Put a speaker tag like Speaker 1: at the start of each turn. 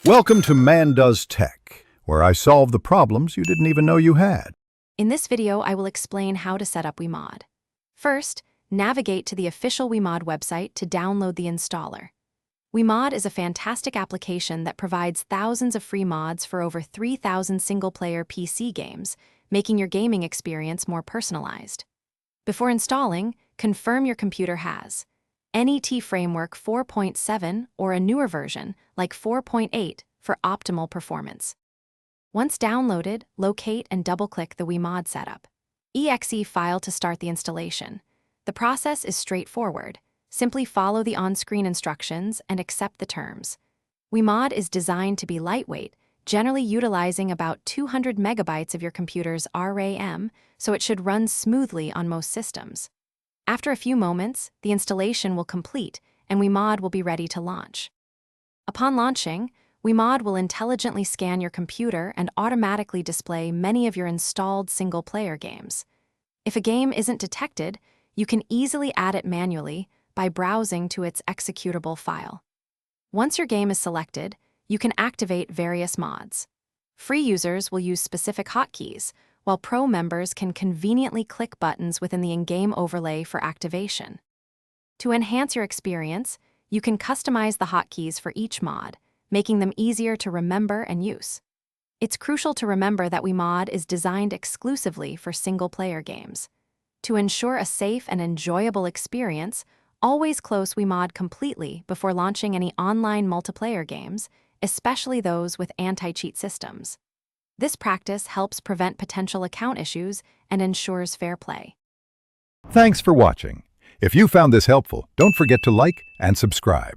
Speaker 1: Welcome to Man Does Tech, where I solve the problems you didn't even know you had.
Speaker 2: In this video, I will explain how to set up Wemod. First, navigate to the official Wemod website to download the installer. Wemod is a fantastic application that provides thousands of free mods for over 3,000 single-player PC games, making your gaming experience more personalized. Before installing, confirm your computer has NET Framework 4.7 or a newer version, like 4.8, for optimal performance. Once downloaded, locate and double-click the Wemod setup. .exe file to start the installation. The process is straightforward. Simply follow the on-screen instructions and accept the terms. Wemod is designed to be lightweight, generally utilizing about 200 megabytes of your computer's RAM, so it should run smoothly on most systems. After a few moments, the installation will complete and Wemod will be ready to launch. Upon launching, Wemod will intelligently scan your computer and automatically display many of your installed single-player games. If a game isn't detected, you can easily add it manually by browsing to its executable file. Once your game is selected, you can activate various mods. Free users will use specific hotkeys, while pro members can conveniently click buttons within the in-game overlay for activation. To enhance your experience, you can customize the hotkeys for each mod, making them easier to remember and use. It's crucial to remember that Wemod is designed exclusively for single-player games. To ensure a safe and enjoyable experience, always close Wemod completely before launching any online multiplayer games, especially those with anti-cheat systems. This practice helps prevent potential account issues and ensures fair play.
Speaker 1: Thanks for watching. If you found this helpful, don't forget to like and subscribe.